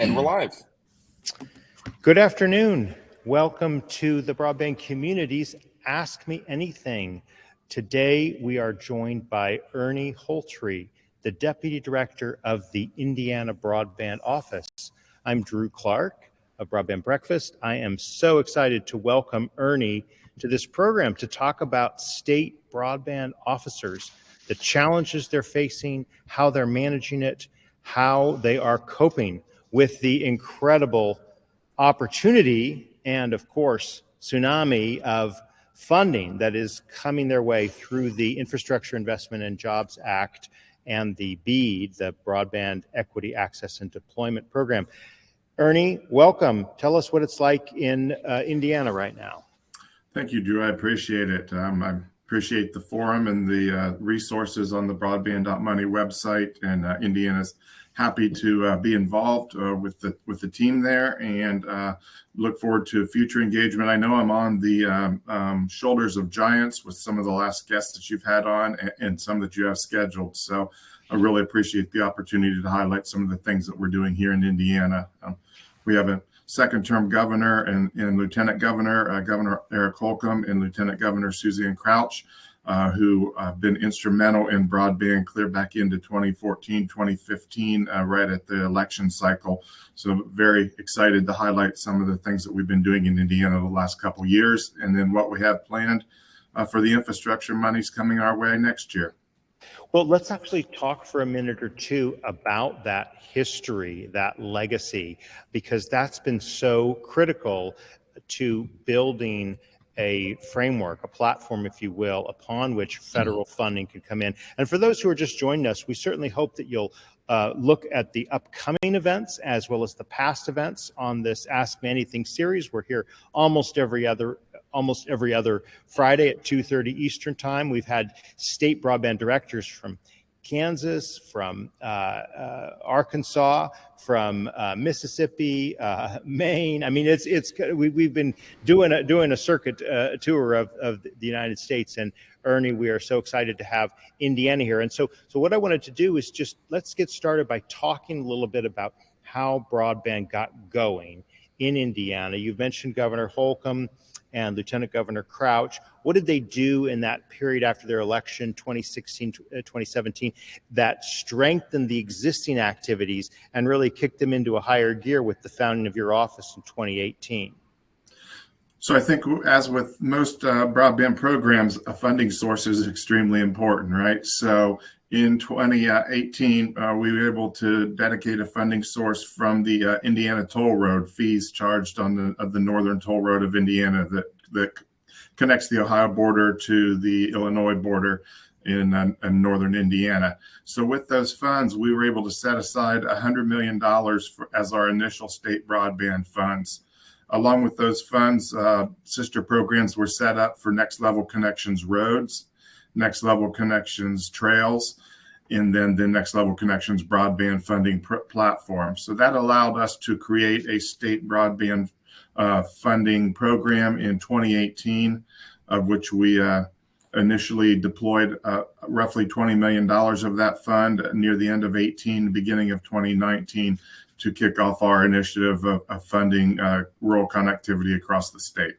And we're live. Good afternoon. Welcome to the Broadband Community's Ask Me Anything. Today we are joined by Earnie Holtrey, the Deputy Director of the Indiana Broadband Office. I'm Drew Clark of Broadband Breakfast. I am so excited to welcome Earnie to this program to talk about state broadband officers, the challenges they're facing, how they're managing it, how they are coping with the incredible opportunity and, of course, tsunami of funding that is coming their way through the Infrastructure Investment and Jobs Act and the BEAD, the Broadband Equity Access and Deployment Program. Earnie, welcome. Tell us what it's like in Indiana right now. Thank you, Drew. I appreciate it. I appreciate the forum and the resources on the Broadband.Money website, and Indiana's happy to be involved with the team there, and look forward to future engagement. I know I'm on the shoulders of giants with some of the last guests that you've had on and some that you have scheduled. So I really appreciate the opportunity to highlight some of the things that we're doing here in Indiana. We have a second-term governor and lieutenant governor, Governor Eric Holcomb, and Lieutenant Governor Suzanne Crouch, who have been instrumental in broadband clear back into 2014, 2015, right at the election cycle. So very excited to highlight some of the things that we've been doing in Indiana the last couple of years, and then what we have planned for the infrastructure monies coming our way next year. Well, let's actually talk for a minute or two about that history, that legacy, because that's been so critical to building a framework, a platform, if you will, upon which federal funding can come in. And for those who are just joining us, we certainly hope that you'll look at the upcoming events as well as the past events on this Ask Me Anything series. We're here almost every other Friday at 2:30 Eastern Time. We've had state broadband directors from Kansas, from Arkansas, from Mississippi, Maine. I mean, we've been doing a circuit tour of the United States, and Earnie, we are so excited to have Indiana here. And so what I wanted to do is just let's get started by talking a little bit about how broadband got going in Indiana. You've mentioned Governor Holcomb and Lieutenant Governor Crouch. What did they do in that period after their election, 2016, 2017, that strengthened the existing activities and really kicked them into a higher gear with the founding of your office in 2018? So I think, as with most broadband programs, a funding source is extremely important, right? So in 2018, we were able to dedicate a funding source from the Indiana Toll Road fees charged on the northern toll road of Indiana that connects the Ohio border to the Illinois border in northern Indiana. So with those funds, we were able to set aside $100 million as our initial state broadband funds. Along with those funds, sister programs were set up for Next Level Connections roads, Next Level Connections trails, and then the Next Level Connections broadband funding platform. So that allowed us to create a state broadband funding program in 2018, of which we initially deployed roughly $20 million of that fund near the end of 18, beginning of 2019, to kick off our initiative of funding rural connectivity across the state.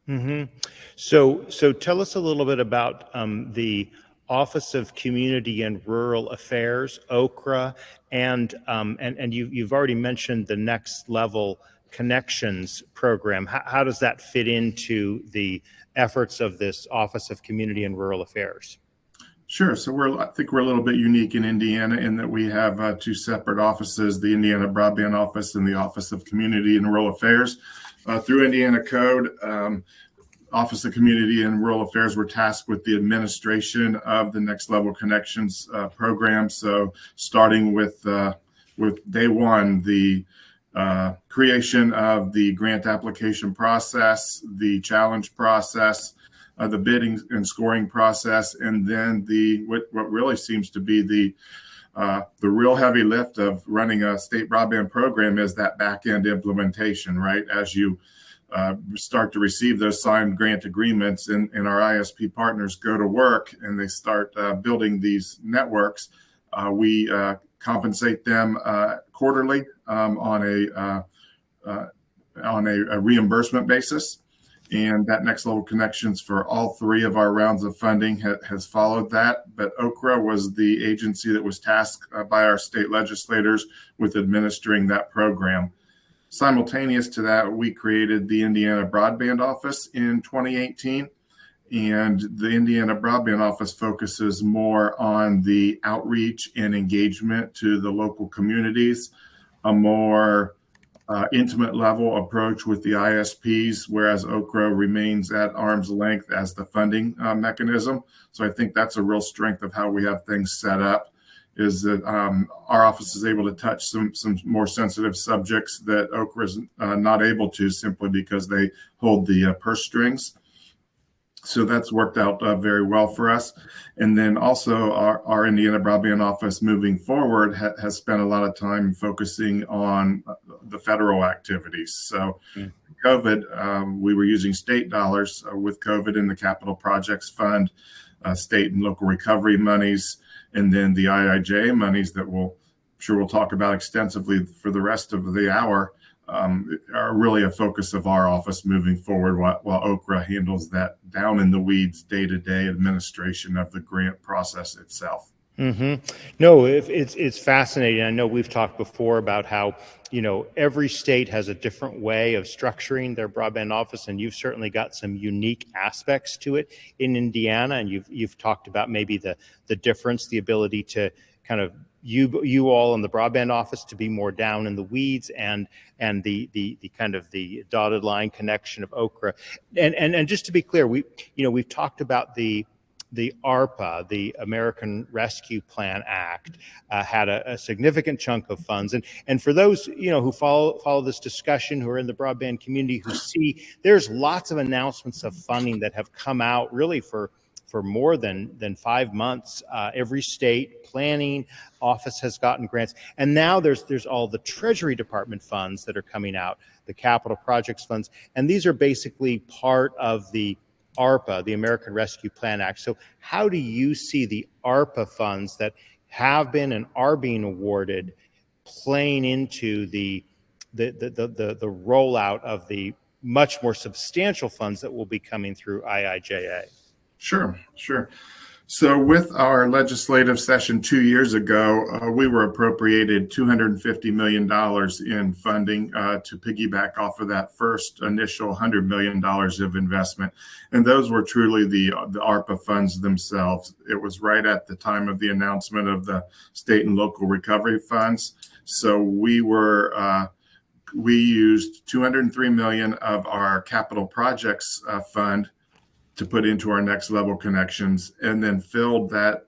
Mm-hmm. So tell us a little bit about the Office of Community and Rural Affairs, OCRA, and you've already mentioned the Next Level Connections program. How does that fit into the efforts of this Office of Community and Rural Affairs? Sure. So I think we're a little bit unique in Indiana in that we have two separate offices, the Indiana Broadband Office and the Office of Community and Rural Affairs. Through Indiana Code, Office of Community and Rural Affairs were tasked with the administration of the Next Level Connections program. So starting with day one, the creation of the grant application process, the challenge process, the bidding and scoring process, and then what really seems to be the real heavy lift of running a state broadband program is that back end implementation, right? As you start to receive those signed grant agreements and our ISP partners go to work and they start building these networks, we compensate them quarterly on a reimbursement basis. And that Next Level Connections for all three of our rounds of funding has followed that. But OKRA was the agency that was tasked by our state legislators with administering that program. Simultaneous to that, we created the Indiana Broadband Office in 2018. And the Indiana Broadband Office focuses more on the outreach and engagement to the local communities, a more intimate level approach with the ISPs, whereas OKRA remains at arm's length as the funding mechanism. So I think that's a real strength of how we have things set up, is that our office is able to touch some more sensitive subjects that OKRA is not able to, simply because they hold the purse strings. So that's worked out very well for us. And then also our Indiana Broadband Office moving forward has spent a lot of time focusing on the federal activities. So COVID, we were using state dollars with COVID in the Capital Projects Fund, state and local recovery monies, and then the IIJA monies that we'll talk about extensively for the rest of the hour. Are really a focus of our office moving forward, while OKRA handles that down in the weeds day-to-day administration of the grant process itself. No, it's fascinating. I know we've talked before about how, every state has a different way of structuring their broadband office, and you've certainly got some unique aspects to it in Indiana. And you've talked about maybe the difference, the ability to kind of you all in the broadband office to be more down in the weeds, and the kind of the dotted line connection of OKRA. And just to be clear, we've talked about the ARPA, the American Rescue Plan Act, had a significant chunk of funds. And for those, who follow this discussion, who are in the broadband community, who see there's lots of announcements of funding that have come out really for more than 5 months. Every state planning office has gotten grants. And now there's all the Treasury Department funds that are coming out, the capital projects funds. And these are basically part of the ARPA, the American Rescue Plan Act. So how do you see the ARPA funds that have been and are being awarded playing into the rollout of the much more substantial funds that will be coming through IIJA? Sure. So with our legislative session 2 years ago, we were appropriated $250 million in funding to piggyback off of that first initial $100 million of investment. And those were truly the ARPA funds themselves. It was right at the time of the announcement of the state and local recovery funds. So we used $203 million of our capital projects fund to put into our Next Level Connections, and then filled that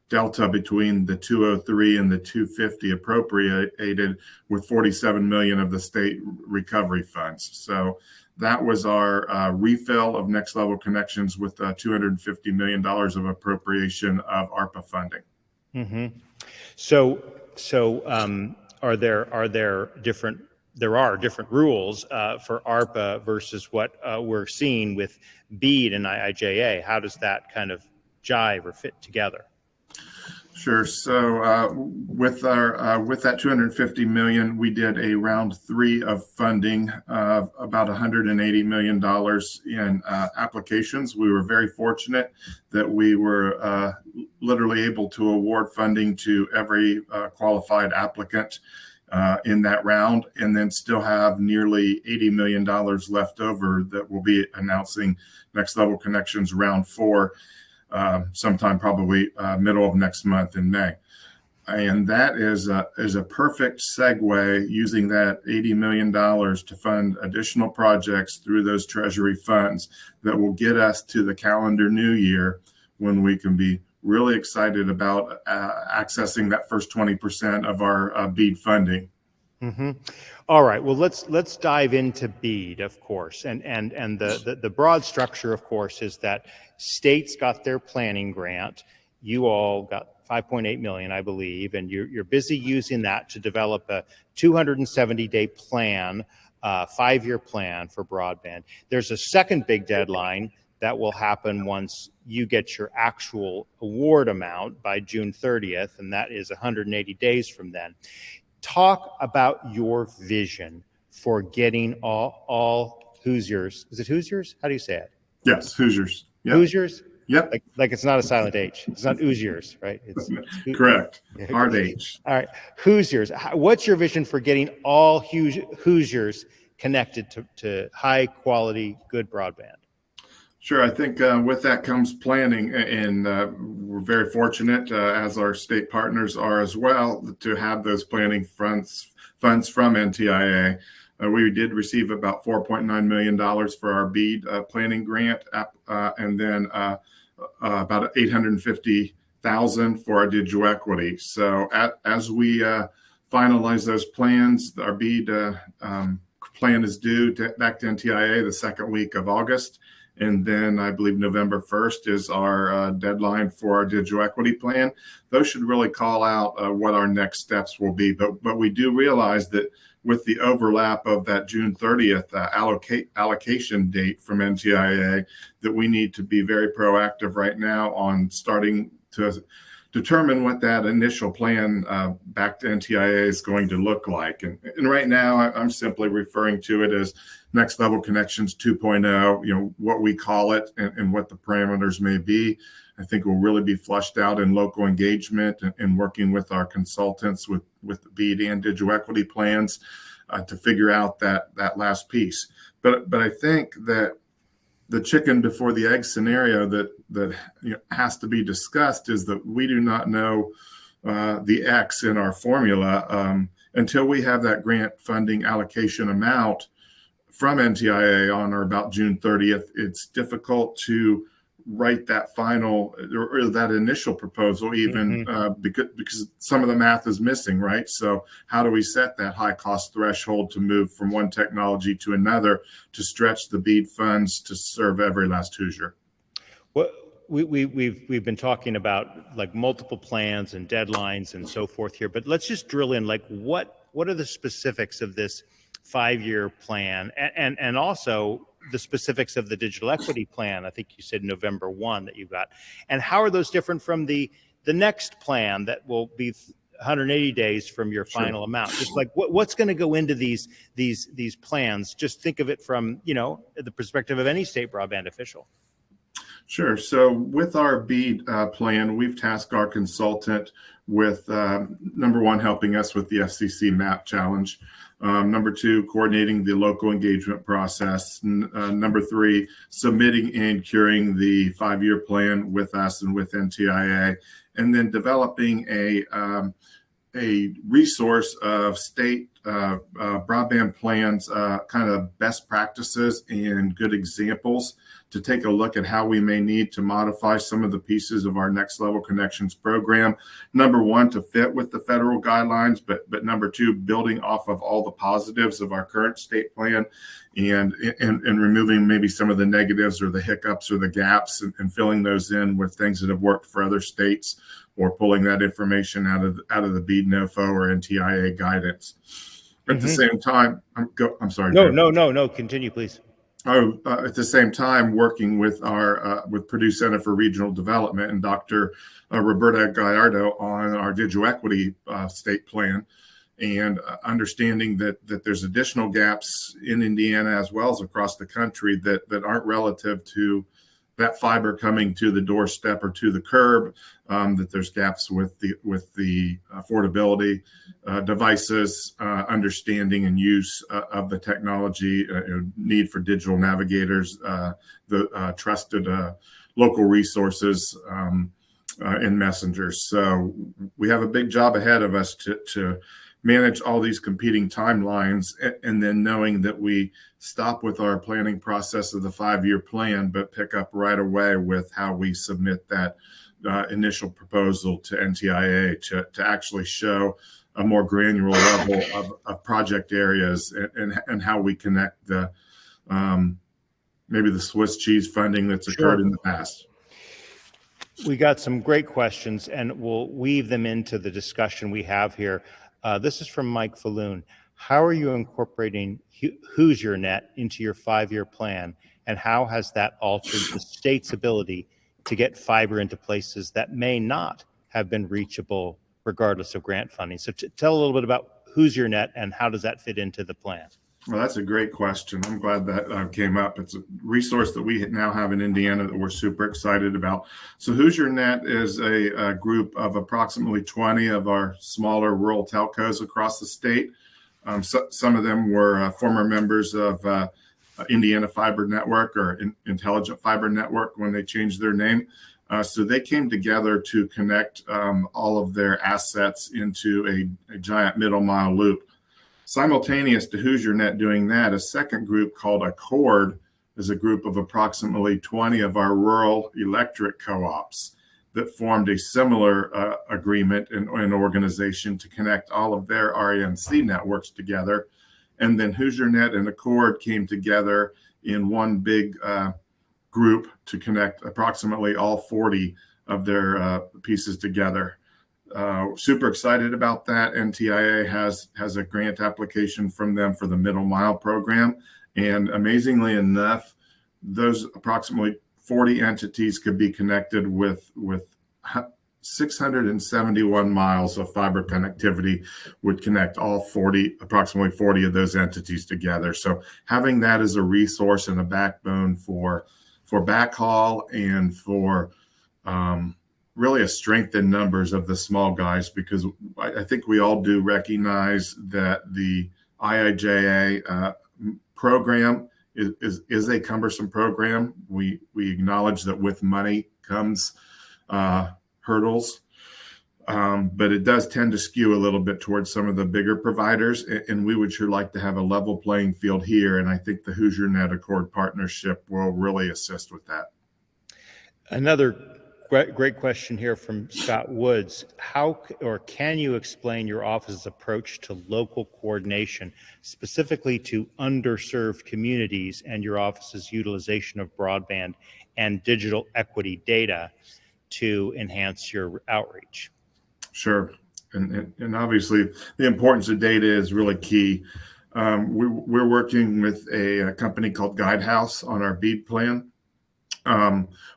delta between the 203 and the 250 appropriated with 47 million of the state recovery funds. So that was our refill of Next Level Connections with $250 million of appropriation of ARPA funding. So are there different? There are different rules for ARPA versus what we're seeing with BEAD and IIJA. How does that kind of jive or fit together? Sure. So with that 250 million, we did a round 3 of funding of about $180 million in applications. We were very fortunate that we were literally able to award funding to every qualified applicant in that round, and then still have nearly $80 million left over that we'll be announcing Next Level Connections round 4 sometime probably middle of next month in May. And that is a perfect segue, using that $80 million to fund additional projects through those Treasury funds that will get us to the calendar new year, when we can be really excited about accessing that first 20% of our BEAD funding. All right. Well, let's dive into BEAD, of course, and the broad structure, of course, is that states got their planning grant. You all got 5.8 million, I believe, and you're busy using that to develop a 270-day plan, 5-year plan for broadband. There's a second big deadline that will happen once you get your actual award amount by June 30th, and that is 180 days from then. Talk about your vision for getting all Hoosiers. Is it Hoosiers? How do you say it? Yes, Hoosiers. Yep. Hoosiers? Yep. Like it's not a silent H. It's not Hoosiers, right? It's correct. Yeah. Hard H. All right. Hoosiers. What's your vision for getting all Hoosiers connected to high quality, good broadband? Sure. I think with that comes planning, and we're very fortunate, as our state partners are as well, to have those planning funds from NTIA. We did receive about $4.9 million for our BEAD planning grant, and then about $850,000 for our digital equity. So as we finalize those plans, our BEAD plan is due back to NTIA the second week of August. And then I believe November 1st is our deadline for our digital equity plan. Those should really call out what our next steps will be. But we do realize that with the overlap of that June 30th allocation date from NTIA, that we need to be very proactive right now on starting to determine what that initial plan back to NTIA is going to look like. And right now, I'm simply referring to it as Next Level Connections 2.0, what we call it and what the parameters may be. I think will really be flushed out in local engagement and working with our consultants with the BEAD and digital equity plans to figure out that last piece. But I think that the chicken before the egg scenario that has to be discussed is that we do not know the X in our formula until we have that grant funding allocation amount from NTIA on or about June 30th. It's difficult to write that final or that initial proposal even because some of the math is missing, right? So how do we set that high cost threshold to move from one technology to another to stretch the BEAD funds to serve every last Hoosier? Well, we've been talking about like multiple plans and deadlines and so forth here, but let's just drill in. Like what are the specifics of this 5-year plan and also the specifics of the digital equity plan? I think you said November 1 that you got. And how are those different from the next plan that will be 180 days from your final amount? Just like what's going to go into these plans? Just think of it from, the perspective of any state broadband official. Sure. So with our BEAD plan, we've tasked our consultant with, number one, helping us with the FCC MAP challenge. Number two, coordinating the local engagement process. Number three, submitting and curing the 5-year plan with us and with NTIA. And then developing a resource of state broadband plans, kind of best practices and good examples to take a look at how we may need to modify some of the pieces of our Next Level Connections program. Number one, to fit with the federal guidelines, but number two, building off of all the positives of our current state plan and removing maybe some of the negatives or the hiccups or the gaps and filling those in with things that have worked for other states or pulling that information out of the BEAD NOFO or NTIA guidance. At the same time, I'm sorry. No, continue, please. At the same time, working with our with Purdue Center for Regional Development and Dr. Roberta Gallardo on our digital equity state plan, and understanding that there's additional gaps in Indiana as well as across the country that aren't relative to that fiber coming to the doorstep or to the curb, that there's gaps with the affordability, devices, understanding and use of the technology, need for digital navigators, the trusted local resources, and messengers. So we have a big job ahead of us to manage all these competing timelines, and then knowing that we stop with our planning process of the 5-year plan, but pick up right away with how we submit that initial proposal to NTIA to actually show a more granular level of project areas and how we connect the maybe the Swiss cheese funding that's occurred in the past. We got some great questions, and we'll weave them into the discussion we have here. This is from Mike Falloon. How are you incorporating HoosierNet into your 5-year plan, and how has that altered the state's ability to get fiber into places that may not have been reachable regardless of grant funding? So tell a little bit about Who's Your Net, and how does that fit into the plan? Well, that's a great question. I'm glad that came up. It's a resource that we now have in Indiana that we're super excited about. So Who's Your Net is a group of approximately 20 of our smaller rural telcos across the state. Some of them were former members of Indiana Fiber Network or Intelligent Fiber Network when they changed their name. So they came together to connect all of their assets into a giant middle mile loop. Simultaneous to Who's Your Net doing that, a second group called Accord is a group of approximately 20 of our rural electric co-ops that formed a similar agreement and organization to connect all of their REMC networks together. And then Who's Your Net and Accord came together in one big group to connect approximately all 40 of their pieces together. Super excited about that. NTIA has a grant application from them for the Middle Mile program. And amazingly enough, those approximately 40 entities could be connected with 671 miles of fiber connectivity would connect all approximately 40 of those entities together. So having that as a resource and a backbone for backhaul and for really a strength in numbers of the small guys, because I think we all do recognize that the IIJA program is a cumbersome program. We acknowledge that with money comes hurdles, but it does tend to skew a little bit towards some of the bigger providers, and we would sure like to have a level playing field here, and I think the Who's Your Net Accord partnership will really assist with that. Another great question here from Scott Woods. How or can you explain your office's approach to local coordination, specifically to underserved communities, and your office's utilization of broadband and digital equity data to enhance your outreach? Sure. And obviously the importance of data is really key. We're working with a company called Guidehouse on our BEAD plan.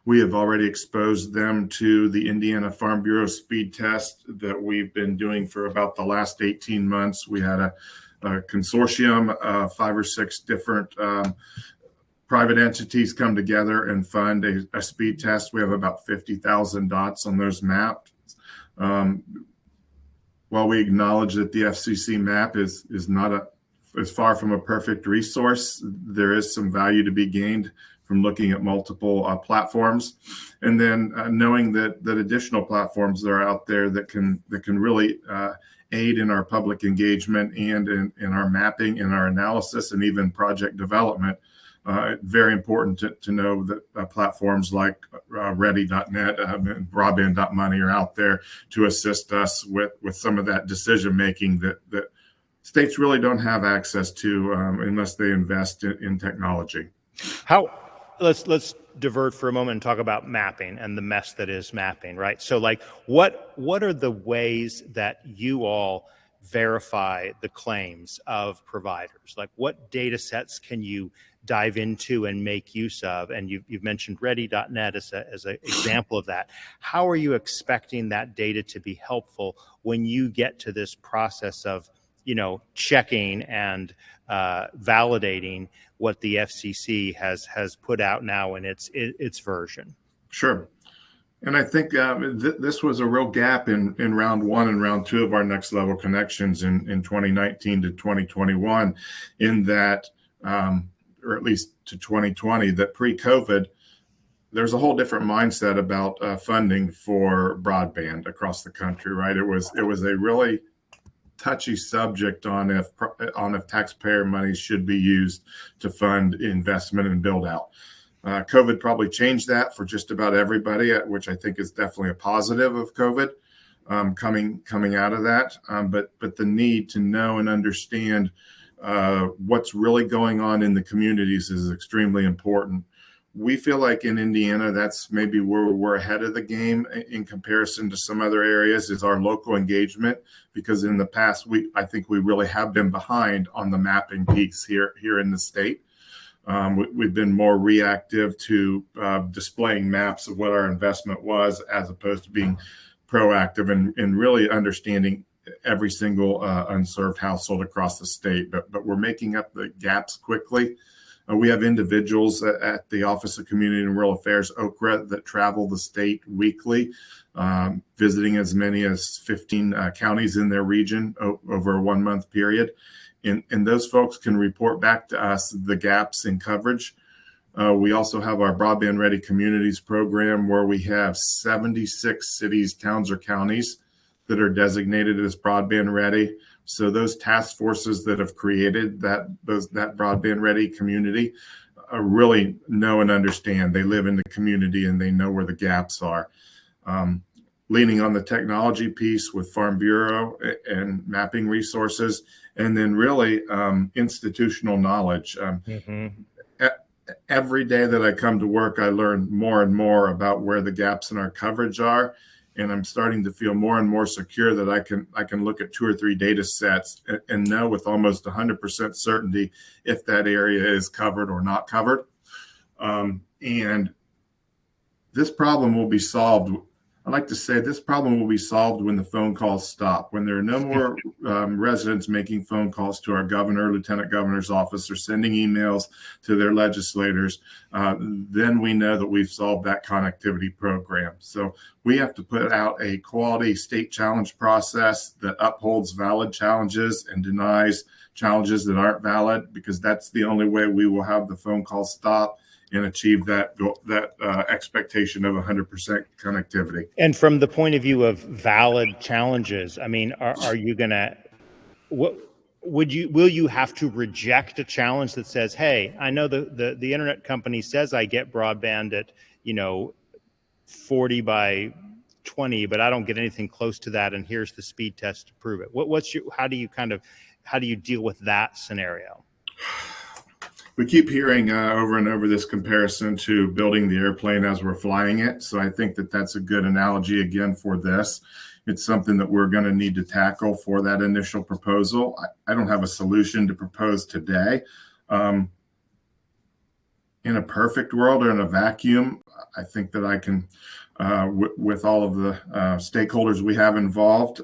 We have already exposed them to the Indiana Farm Bureau speed test that we've been doing for about the last 18 months. We had a consortium of 5 or 6 different private entities come together and fund a speed test. We have about 50,000 dots on those maps. While we acknowledge that the FCC map is far from a perfect resource, there is some value to be gained from looking at multiple platforms, and then knowing that additional platforms that are out there that can really aid in our public engagement and in our mapping and our analysis and even project development. Very important to know that platforms like ready.net and broadband.money are out there to assist us with some of that decision making that states really don't have access to unless they invest in technology. Let's divert for a moment and talk about mapping and the mess that is mapping, right? So like what are the ways that you all verify the claims of providers? Like what data sets can you dive into and make use of? And you've mentioned ready.net as an example of that. How are you expecting that data to be helpful when you get to this process of, checking and validating what the FCC has put out now in its version? Sure. And I think this was a real gap in round 1 and round 2 of our next level connections in 2019 to 2021, in that, or at least to 2020, that pre-COVID, there's a whole different mindset about funding for broadband across the country, right? It was a really touchy subject on if taxpayer money should be used to fund investment and build out. COVID probably changed that for just about everybody, which I think is definitely a positive of COVID coming out of that. But the need to know and understand what's really going on in the communities is extremely important. We feel like in Indiana, that's maybe where we're ahead of the game in comparison to some other areas, is our local engagement, because in the past, I think we really have been behind on the mapping piece here in the state. We've been more reactive to displaying maps of what our investment was, as opposed to being proactive and really understanding every single unserved household across the state, but we're making up the gaps quickly. We have individuals at the Office of Community and Rural Affairs, OCRA, that travel the state weekly, visiting as many as 15 counties in their region over a 1 month period. And those folks can report back to us the gaps in coverage. We also have our Broadband Ready Communities program, where we have 76 cities, towns, or counties that are designated as broadband ready. So those task forces that have created that broadband ready community really know and understand. They live in the community and they know where the gaps are. Leaning on the technology piece with Farm Bureau and mapping resources, and then really institutional knowledge. Every day that I come to work, I learn more and more about where the gaps in our coverage are. And I'm starting to feel more and more secure that I can look at 2 or 3 data sets and know with almost 100% certainty if that area is covered or not covered. And this problem will be solved. I like to say this problem will be solved when the phone calls stop, when there are no more residents making phone calls to our governor, lieutenant governor's office, or sending emails to their legislators. Then we know that we've solved that connectivity program. So we have to put out a quality state challenge process that upholds valid challenges and denies challenges that aren't valid, because that's the only way we will have the phone call stop and achieve that expectation of 100% connectivity. And from the point of view of valid challenges, I mean, are you gonna, will you have to reject a challenge that says, hey, I know the internet company says I get broadband at 40 by 20, but I don't get anything close to that, and here's the speed test to prove it. How do you deal with that scenario? We keep hearing over and over this comparison to building the airplane as we're flying it. So I think that that's a good analogy again for this. It's something that we're going to need to tackle for that initial proposal. I don't have a solution to propose today. In a perfect world or in a vacuum, I think that I can, with all of the stakeholders we have involved,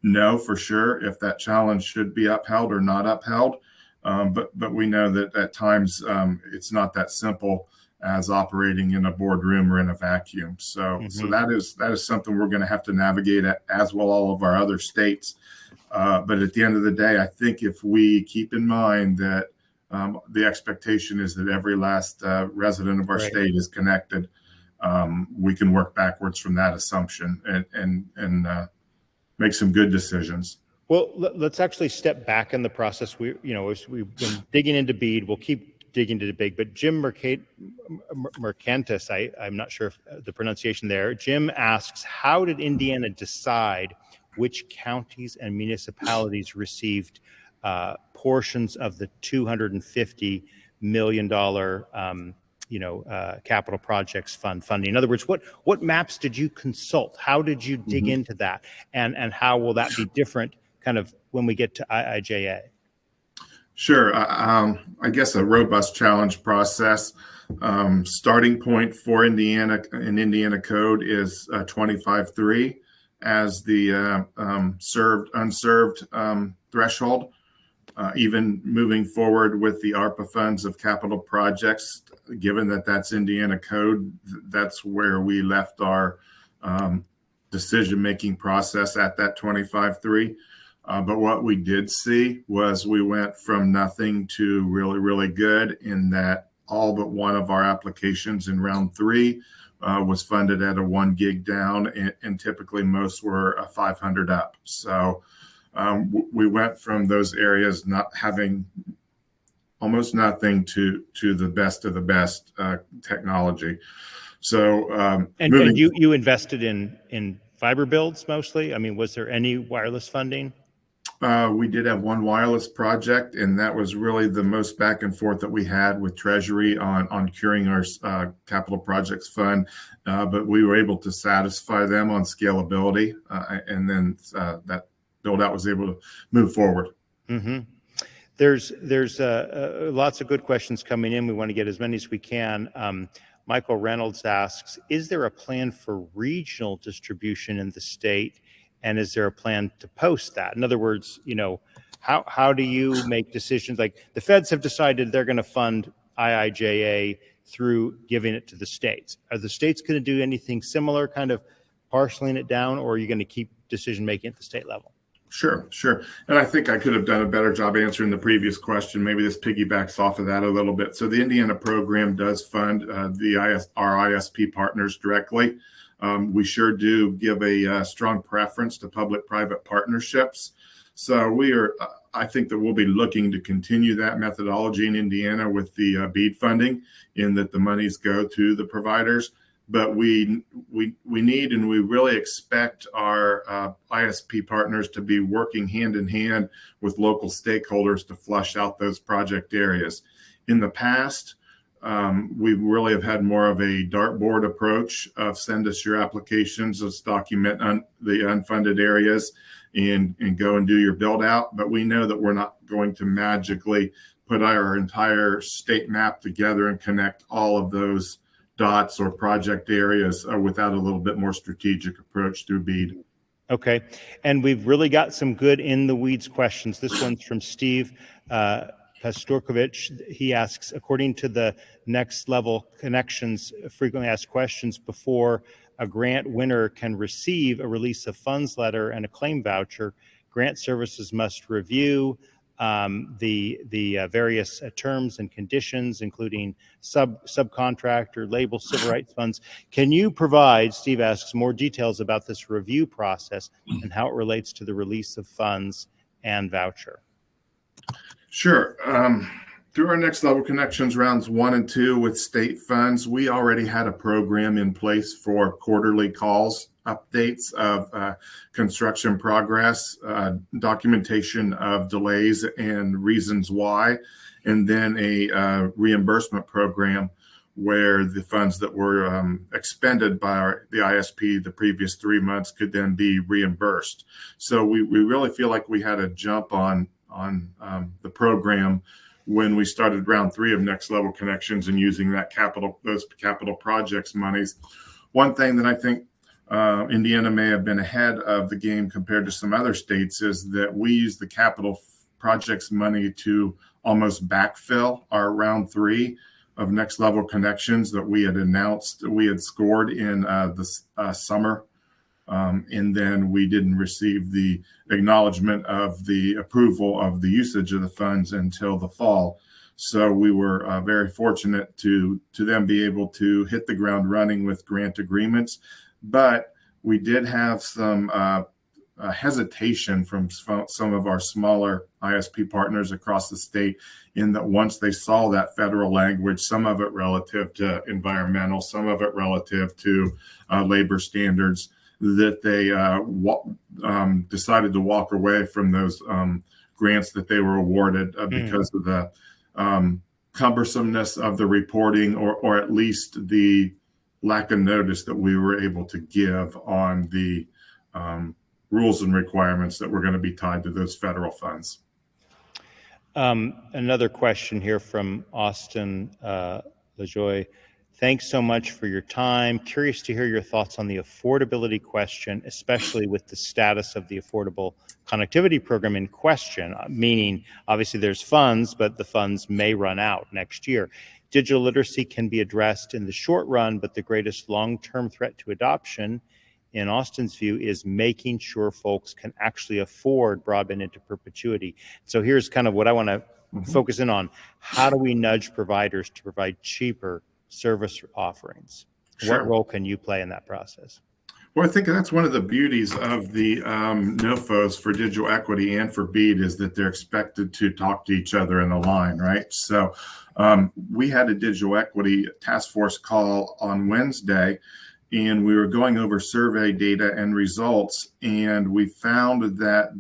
know for sure if that challenge should be upheld or not upheld. But we know that at times it's not that simple as operating in a boardroom or in a vacuum. So that is something we're going to have to navigate, as will all of our other states. But at the end of the day, I think if we keep in mind that the expectation is that every last resident of our state is connected, we can work backwards from that assumption and make some good decisions. Well, let's actually step back in the process. We've been digging into BEAD. We'll keep digging into BIG, but Jim Mercantis, I'm not sure if the pronunciation there. Jim asks, how did Indiana decide which counties and municipalities received portions of the $250 million capital projects funding? In other words, what maps did you consult? How did you dig into that? And how will that be different kind of when we get to IIJA? Sure. I guess a robust challenge process. Starting point for Indiana in Indiana code is 25.3 as the unserved threshold. Even moving forward with the ARPA funds of capital projects, given that that's Indiana code, that's where we left our decision-making process at that 25.3. But what we did see was we went from nothing to really, really good, in that all but one of our applications in round 3 was funded at a 1 gig down, and typically most were a 500 up. So we went from those areas not having almost nothing to the best of the best technology. So and you invested in fiber builds mostly? I mean, was there any wireless funding? We did have one wireless project, and that was really the most back and forth that we had with Treasury on curing our capital projects fund. But we were able to satisfy them on scalability, and then that build out was able to move forward. Mm-hmm. There's lots of good questions coming in. We want to get as many as we can. Michael Reynolds asks, is there a plan for regional distribution in the state? And is there a plan to post that? In other words, how do you make decisions? Like the feds have decided they're going to fund IIJA through giving it to the states. Are the states going to do anything similar, kind of parceling it down, or are you going to keep decision making at the state level? Sure. And I think I could have done a better job answering the previous question. Maybe this piggybacks off of that a little bit. So the Indiana program does fund our ISP partners directly. We sure do give a strong preference to public-private partnerships. So I think that we'll be looking to continue that methodology in Indiana with the BEAD funding, in that the monies go to the providers. But we need and we really expect our ISP partners to be working hand in hand with local stakeholders to flush out those project areas. In the past, we really have had more of a dartboard approach of send us your applications, let's document the unfunded areas and go and do your build out. But we know that we're not going to magically put our entire state map together and connect all of those dots or project areas without a little bit more strategic approach through BEAD. Okay. And we've really got some good in the weeds questions. This one's from Steve Pastorkovich. He asks, according to the Next Level Connections frequently asked questions, before a grant winner can receive a release of funds letter and a claim voucher, grant services must review the various terms and conditions, including subcontractor, label, civil rights funds. Can you provide, Steve asks, more details about this review process and how it relates to the release of funds and voucher? Sure. Through our Next Level Connections rounds 1 and 2 with state funds, we already had a program in place for quarterly calls, updates of construction progress, documentation of delays and reasons why, and then a reimbursement program where the funds that were expended by the ISP the previous 3 months could then be reimbursed. So we really feel like we had a jump on the program when we started round 3 of Next Level Connections and using those capital projects monies. One thing that I think Indiana may have been ahead of the game compared to some other states is that we use the capital projects money to almost backfill our round 3 of Next Level Connections that we had announced we had scored in the summer. And then we didn't receive the acknowledgement of the approval of the usage of the funds until the fall. So we were very fortunate to then be able to hit the ground running with grant agreements. But we did have some hesitation from some of our smaller ISP partners across the state, in that once they saw that federal language, some of it relative to environmental, some of it relative to labor standards, that they decided to walk away from those grants that they were awarded because of the cumbersomeness of the reporting, or at least the lack of notice that we were able to give on the rules and requirements that were going to be tied to those federal funds. Another question here from Austin LaJoy. Thanks so much for your time. Curious to hear your thoughts on the affordability question, especially with the status of the Affordable Connectivity Program in question, meaning obviously there's funds, but the funds may run out next year. Digital literacy can be addressed in the short run, but the greatest long-term threat to adoption, in Austin's view, is making sure folks can actually afford broadband into perpetuity. So here's kind of what I want to focus in on. How do we nudge providers to provide cheaper service offerings? Sure. What role can you play in that process? Well, I think that's one of the beauties of the NOFOs for digital equity and for BEAD, is that they're expected to talk to each other and align, right? So we had a digital equity task force call on Wednesday, and we were going over survey data and results, and we found that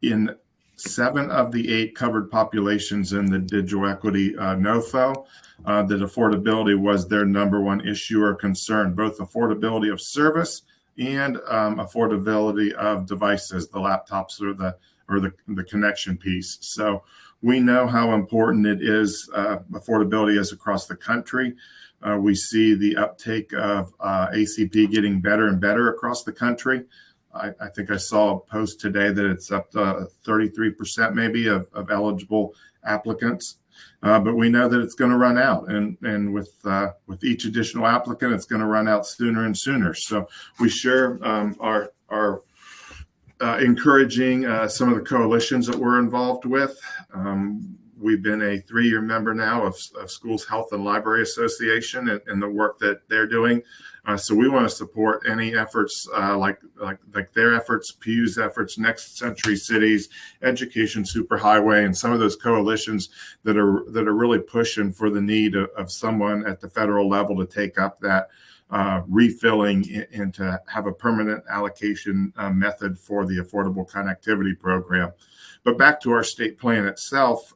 in 7 of the 8 covered populations in the digital equity NOFO, that affordability was their number one issue or concern, both affordability of service and affordability of devices, the laptops or the connection piece. So we know how important it is, affordability is across the country. We see the uptake of ACP getting better and better across the country. I think I saw a post today that it's up to 33% maybe of eligible applicants. But we know that it's going to run out, and with each additional applicant, it's going to run out sooner and sooner. So we sure are encouraging some of the coalitions that we're involved with. We've been a 3-year member now of Schools Health and Library Association and the work that they're doing. So we want to support any efforts like their efforts, Pew's efforts, Next Century Cities, Education Superhighway, and some of those coalitions that are really pushing for the need of someone at the federal level to take up that refilling and to have a permanent allocation method for the Affordable Connectivity Program. But back to our state plan itself,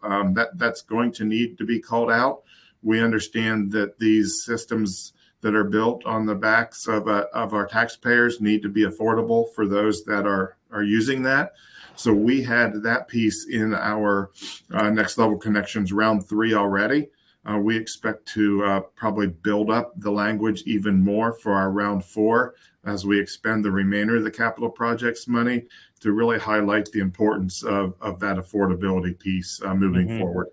that's going to need to be called out. We understand that these systems that are built on the backs of our taxpayers need to be affordable for those that are using that. So we had that piece in our Next Level Connections Round 3 already. We expect to probably build up the language even more for our Round 4 as we expend the remainder of the capital projects money to really highlight the importance of that affordability piece moving forward.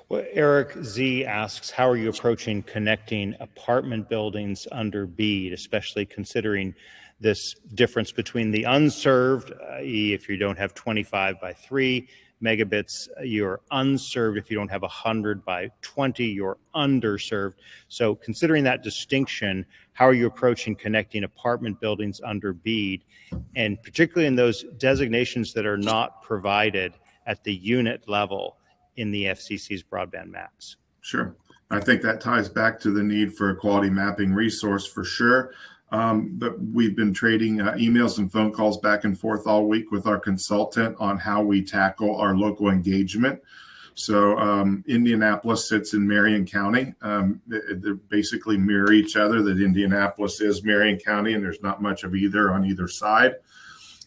Well, Eric Z asks, how are you approaching connecting apartment buildings under BEAD, especially considering this difference between the unserved, i.e. if you don't have 25 by 3 megabits, you're unserved. If you don't have 100 by 20, you're underserved. So considering that distinction, how are you approaching connecting apartment buildings under BEAD, and particularly in those designations that are not provided at the unit level in the FCC's broadband maps? Sure. I think that ties back to the need for a quality mapping resource for sure. But we've been trading emails and phone calls back and forth all week with our consultant on how we tackle our local engagement. So Indianapolis sits in Marion County. They basically mirror each other, that Indianapolis is Marion County, and there's not much of either on either side.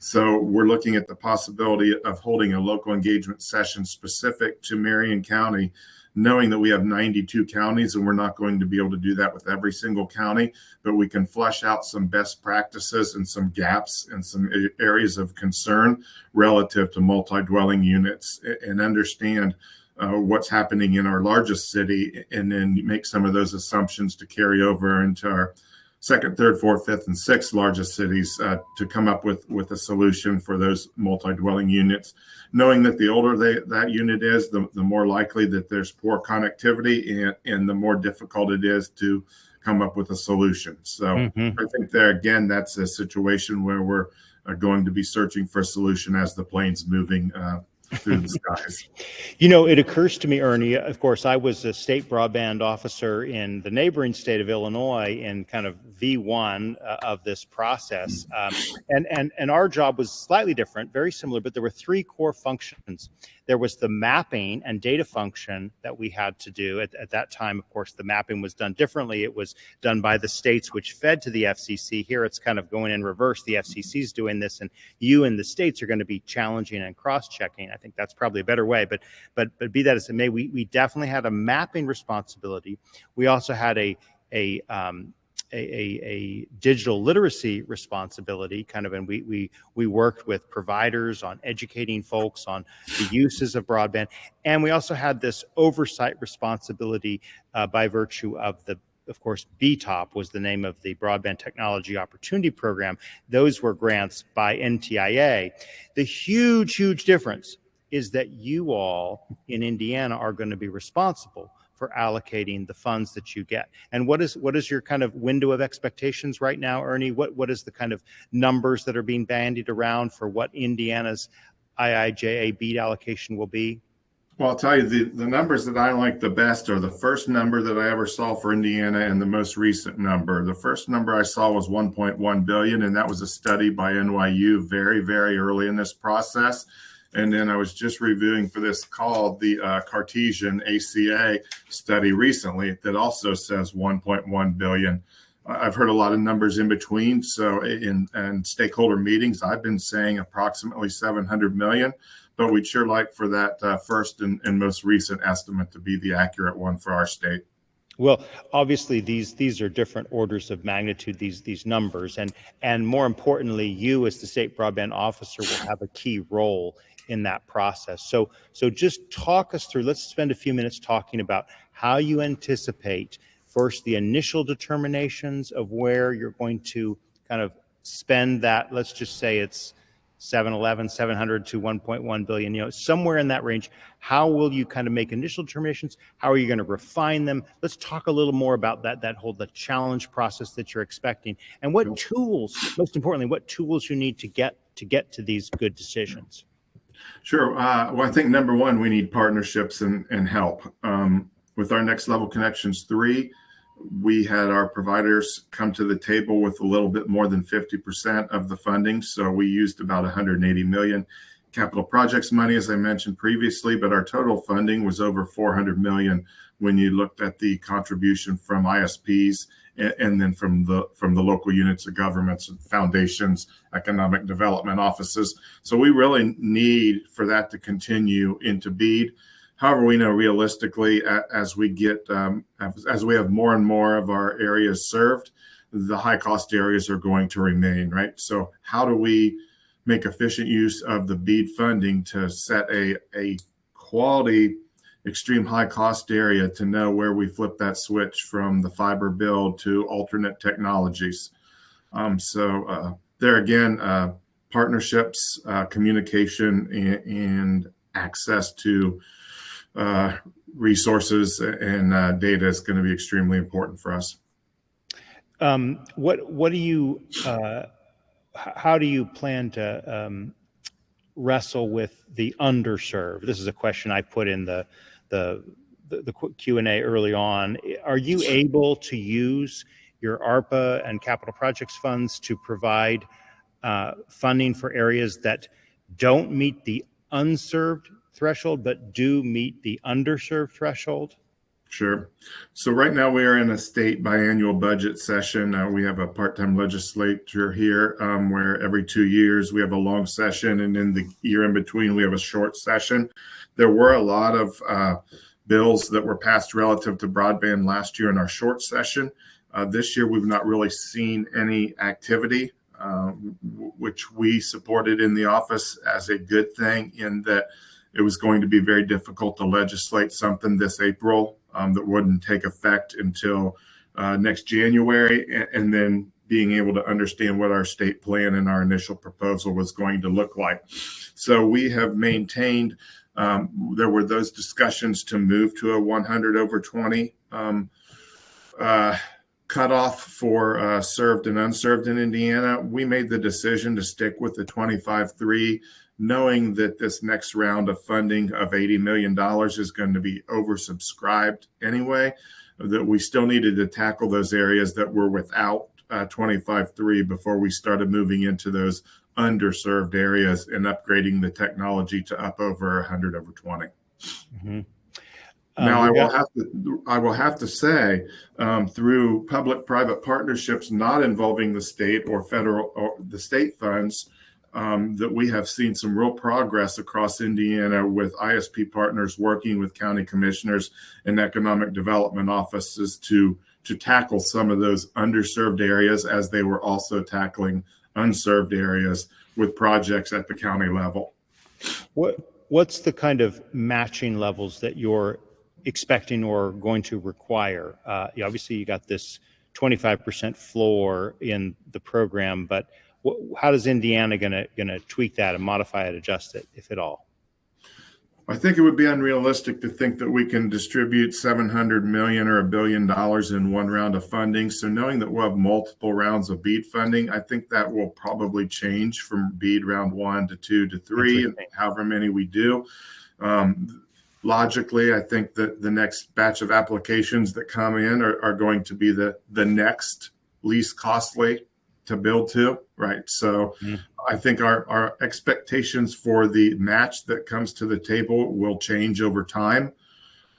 So we're looking at the possibility of holding a local engagement session specific to Marion County, knowing that we have 92 counties and we're not going to be able to do that with every single county, but we can flesh out some best practices and some gaps and some areas of concern relative to multi-dwelling units, and understand what's happening in our largest city, and then make some of those assumptions to carry over into our second, third, fourth, fifth, and sixth largest cities to come up with a solution for those multi-dwelling units, knowing that the older that unit is, the more likely that there's poor connectivity, and the more difficult it is to come up with a solution. So I think there, again, that's a situation where we're going to be searching for a solution as the plane's moving through the skies. You know, it occurs to me, Ernie, of course, I was a state broadband officer in the neighboring state of Illinois in kind of V1 of this process. And our job was slightly different, very similar, but there were 3 core functions. There was the mapping and data function that we had to do. At that time, of course, the mapping was done differently. It was done by the states, which fed to the FCC. Here, it's kind of going in reverse. The FCC is doing this, and you and the states are going to be challenging and cross-checking. I think that's probably a better way. But be that as it may, we definitely had a mapping responsibility. We also had a digital literacy responsibility, kind of, and we worked with providers on educating folks on the uses of broadband, and we also had this oversight responsibility by virtue of of course, BTOP was the name of the Broadband Technology Opportunity Program. Those were grants by NTIA. The huge difference is that you all in Indiana are going to be responsible for allocating the funds that you get. And what is your kind of window of expectations right now, Ernie? What is the kind of numbers that are being bandied around for what Indiana's IIJA BEAD allocation will be? Well, I'll tell you, the numbers that I like the best are the first number that I ever saw for Indiana and the most recent number. The first number I saw was 1.1 billion, and that was a study by NYU very early in this process. And then I was just reviewing for this call the Cartesian ACA study recently that also says 1.1 billion. I've heard a lot of numbers in between. So in stakeholder meetings, I've been saying approximately 700 million, but we'd sure like for that first and most recent estimate to be the accurate one for our state. Well, obviously, these are different orders of magnitude, these numbers, and more importantly, you as the state broadband officer will have a key role in that process. So just talk us through. Let's spend a few minutes talking about how you anticipate first the initial determinations of where you're going to kind of spend that. Let's just say it's 700 to 1.1 billion, somewhere in that range. How will you kind of make initial determinations? How are you going to refine them? Let's talk a little more about the challenge process that you're expecting, and what tools, most importantly, what tools you need to get to these good decisions. Sure. Well, I think number one, we need partnerships and help. With our Next Level Connections 3, we had our providers come to the table with a little bit more than 50% of the funding. So we used about 180 million capital projects money, as I mentioned previously, but our total funding was over 400 million when you looked at the contribution from ISPs and then from the local units of governments, foundations, economic development offices. So we really need for that to continue into BEAD. However, we know realistically, as we have more and more of our areas served, the high cost areas are going to remain, right? So how do we make efficient use of the BEAD funding to set a quality, extreme high cost area to know where we flip that switch from the fiber build to alternate technologies? There again, partnerships, communication, and access to resources and data is going to be extremely important for us. What do you how do you plan to wrestle with the underserved? This is a question I put in the Q&A early on. Are you able to use your ARPA and capital projects funds to provide funding for areas that don't meet the unserved threshold, but do meet the underserved threshold? Sure. So right now we are in a state biannual budget session. We have a part-time legislature here where every 2 years we have a long session, and in the year in between we have a short session. There were a lot of bills that were passed relative to broadband last year in our short session. This year we've not really seen any activity, which we supported in the office as a good thing, in that it was going to be very difficult to legislate something this April that wouldn't take effect until next January, and then being able to understand what our state plan and our initial proposal was going to look like. So we have maintained, there were those discussions to move to a 100/20 cutoff for served and unserved in Indiana. We made the decision to stick with the 25/3, knowing that this next round of funding of $80 million is going to be oversubscribed anyway, that we still needed to tackle those areas that were without 25/3 before we started moving into those underserved areas and upgrading the technology to up over 100/20. Mm-hmm. Now, I will have to say, through public-private partnerships not involving the state or federal or the state funds, that we have seen some real progress across Indiana with ISP partners working with county commissioners and economic development offices to tackle some of those underserved areas, as they were also tackling unserved areas with projects at the county level. What's the kind of matching levels that you're expecting or going to require? Obviously, you got this 25% floor in the program, but how does Indiana gonna tweak that and modify it, adjust it, if at all? I think it would be unrealistic to think that we can distribute 700 million or $1 billion in one round of funding. So knowing that we'll have multiple rounds of BEAD funding, I think that will probably change from BEAD round 1 to 2 to 3, and however many we do. Logically, I think that the next batch of applications that come in are going to be the next least costly to build to, right? So I think our expectations for the match that comes to the table will change over time.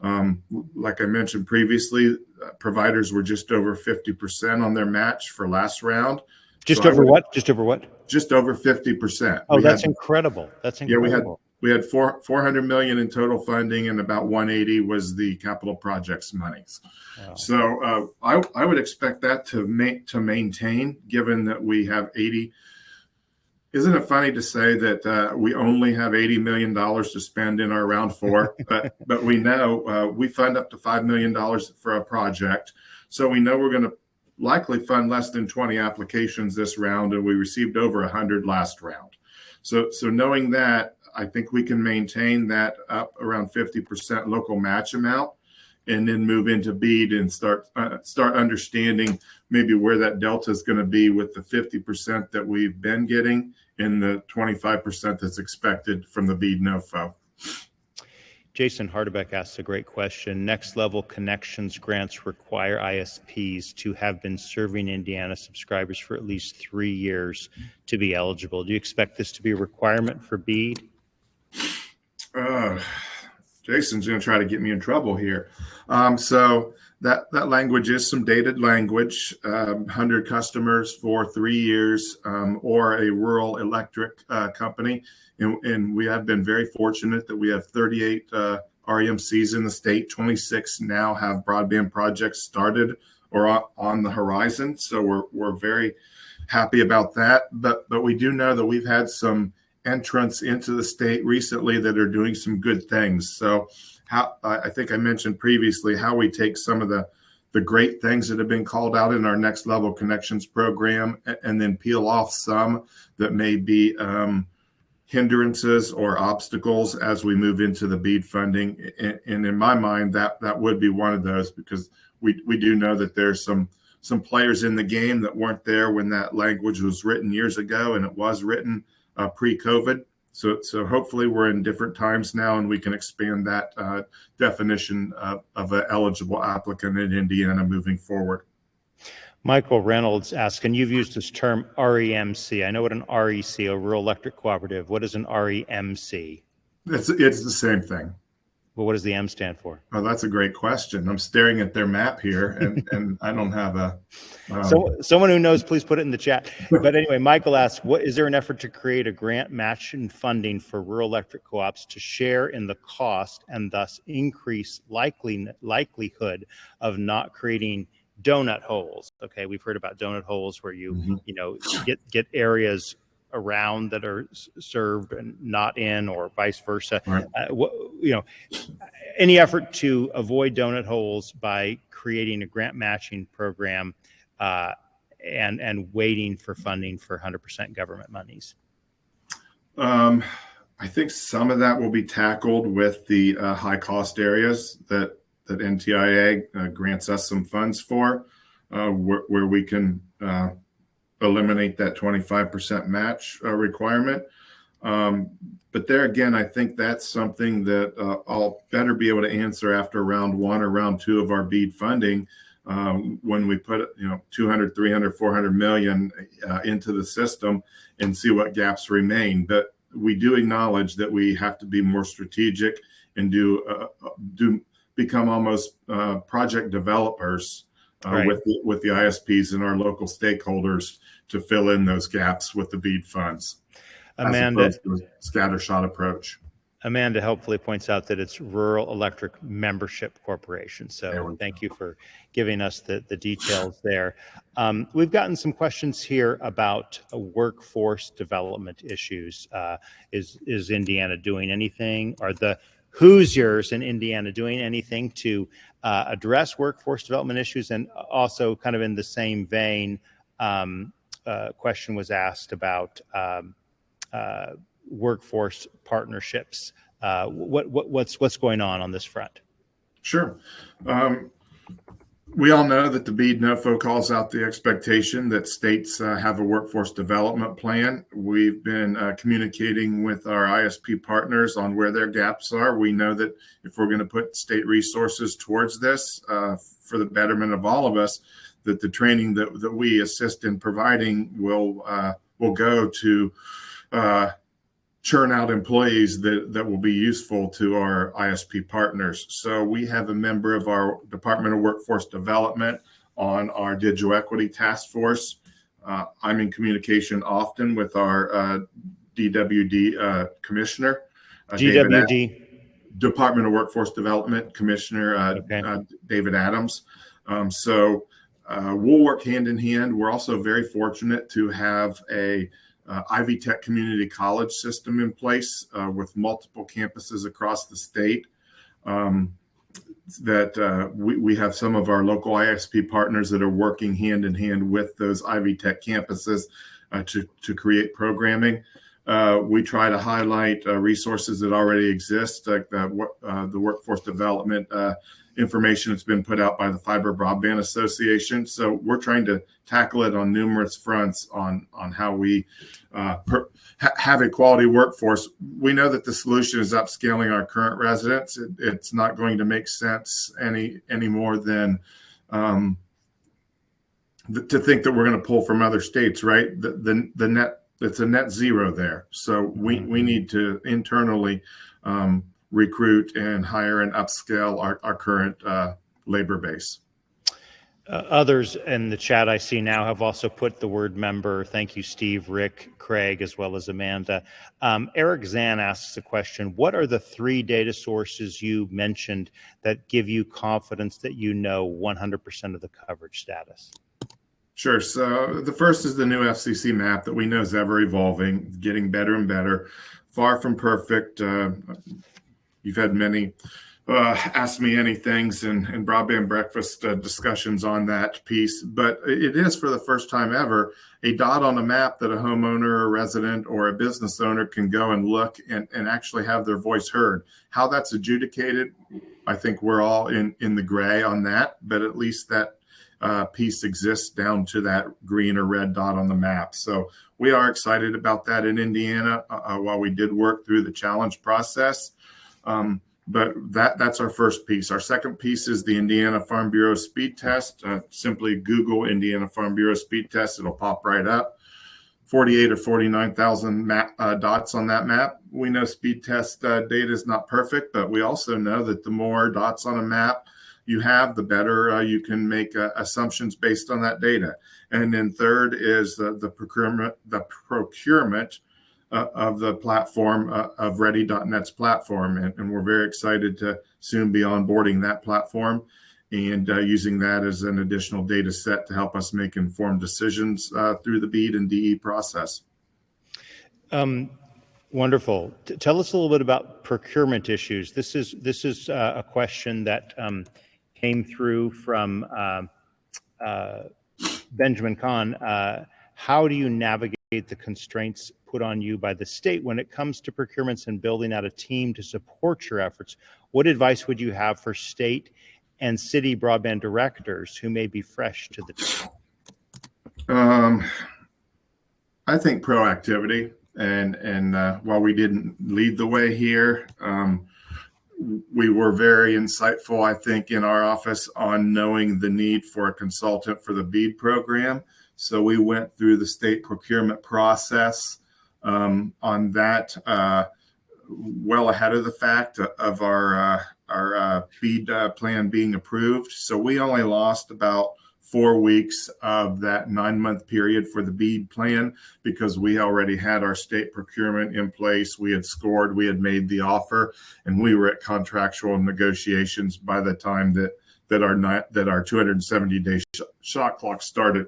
Like I mentioned previously, providers were just over 50% on their match for last round. Just over what? Just over what? Just over 50%. Oh, that's incredible. That's incredible. we had 400 million in total funding, and about 180 was the capital projects monies. Wow. So I would expect that to maintain, given that we have 80. Isn't it funny to say that we only have $80 million to spend in our round 4, but we know we fund up to $5 million for a project. So we know we're going to likely fund less than 20 applications this round, and we received over 100 last round. So knowing that, I think we can maintain that up around 50% local match amount, and then move into BEAD and start understanding maybe where that delta is going to be with the 50% that we've been getting and the 25% that's expected from the BEAD NOFO. Jason Hardebeck asks a great question. Next level connections grants require ISPs to have been serving Indiana subscribers for at least 3 years to be eligible. Do you expect this to be a requirement for BEAD? Jason's going to try to get me in trouble here. So that language is some dated language, 100 customers for 3 years, or a rural electric company. And we have been very fortunate that we have 38 REMCs in the state. 26 now have broadband projects started or on the horizon. So we're very happy about that. But we do know that we've had some entrants into the state recently that are doing some good things. So I think I mentioned previously how we take some of the great things that have been called out in our next level connections program and then peel off some that may be hindrances or obstacles as we move into the BEAD funding. And in my mind, that would be one of those, because we do know that there's some players in the game that weren't there when that language was written years ago, and it was written pre-COVID. So hopefully we're in different times now, and we can expand that definition of an eligible applicant in Indiana moving forward. Michael Reynolds asks, and you've used this term REMC. I know what an REC, a rural electric cooperative. What is an REMC? It's the same thing. Well, what does the M stand for? Oh, that's a great question. I'm staring at their map here, and I don't have a... So someone who knows, please put it in the chat. But anyway, Michael asks, is there an effort to create a grant match and funding for rural electric co-ops to share in the cost and thus increase likelihood of not creating donut holes? Okay, we've heard about donut holes where you get areas around that are served and not in, or vice versa. Right. Any effort to avoid donut holes by creating a grant matching program and waiting for funding for 100% government monies? I think some of that will be tackled with the high cost areas that NTIA grants us some funds for, where we can eliminate that 25% match requirement. But there again, I think that's something that I'll better be able to answer after round 1 or round 2 of our BEAD funding, when we put 200, 300, 400 million into the system and see what gaps remain. But we do acknowledge that we have to be more strategic and become almost project developers right. with the ISPs and our local stakeholders to fill in those gaps with the BEAD funds. Amanda, as opposed to a scattershot approach. Amanda helpfully points out that it's Rural Electric Membership Corporation. So thank you for giving us the details there. We've gotten some questions here about workforce development issues. Is Indiana doing anything? Are the Hoosiers in Indiana doing anything to address workforce development issues? And also, kind of in the same vein, question was asked about workforce partnerships. What's going on this front? Sure. We all know that the BEAD NOFO calls out the expectation that states have a workforce development plan. We've been communicating with our ISP partners on where their gaps are. We know that if we're going to put state resources towards this for the betterment of all of us, that the training that we assist in providing will go to churn out employees that will be useful to our ISP partners. So we have a member of our Department of Workforce Development on our Digital Equity Task Force. I'm in communication often with our DWD commissioner David, GWD. Department of Workforce Development Commissioner Okay. David Adams. So we'll work hand in hand. We're also very fortunate to have a Ivy Tech Community College system in place with multiple campuses across the state. We have some of our local ISP partners that are working hand in hand with those Ivy Tech campuses to create programming. We try to highlight resources that already exist, like the workforce development information that's been put out by the Fiber Broadband Association. So we're trying to tackle it on numerous fronts on how we have a quality workforce. We know that the solution is upscaling our current residents. It's not going to make sense any more than to think that we're going to pull from other states, right? The net, it's a net zero there. So we need to internally recruit and hire and upscale our current labor base. Others in the chat I see now have also put the word member. Thank you, Steve, Rick, Craig, as well as Amanda. Eric Zan asks a question. What are the 3 data sources you mentioned that give you confidence that you know 100% of the coverage status? Sure. So the first is the new FCC map that we know is ever evolving, getting better and better, far from perfect. You've had many Ask Me Anythings and broadband breakfast discussions on that piece, but it is for the first time ever a dot on a map that a homeowner, a resident, or a business owner can go and look and actually have their voice heard. How that's adjudicated, I think we're all in the gray on that, but at least that piece exists down to that green or red dot on the map. So we are excited about that in Indiana while we did work through the challenge process. But that's our first piece. Our second piece is the Indiana Farm Bureau speed test. Simply Google Indiana Farm Bureau speed test. It'll pop right up. 48 or 49,000 dots on that map. We know speed test data is not perfect, but we also know that the more dots on a map you have, the better you can make assumptions based on that data. And then third is the procurement of the platform of Ready.net's platform. And we're very excited to soon be onboarding that platform and using that as an additional data set to help us make informed decisions through the BEAD and DE process. Wonderful. Tell us a little bit about procurement issues. This is a question that came through from Benjamin Kahn. How do you navigate the constraints put on you by the state when it comes to procurements and building out a team to support your efforts? What advice would you have for state and city broadband directors who may be fresh to the team? I think proactivity, and while we didn't lead the way here, we were very insightful, I think, in our office on knowing the need for a consultant for the BEAD program. So we went through the state procurement process on that well ahead of the fact of our BEAD plan being approved. So we only lost about 4 weeks of that 9-month period for the BEAD plan because we already had our state procurement in place. We had scored, we had made the offer, and we were at contractual negotiations by the time that our 270-day shot clock started.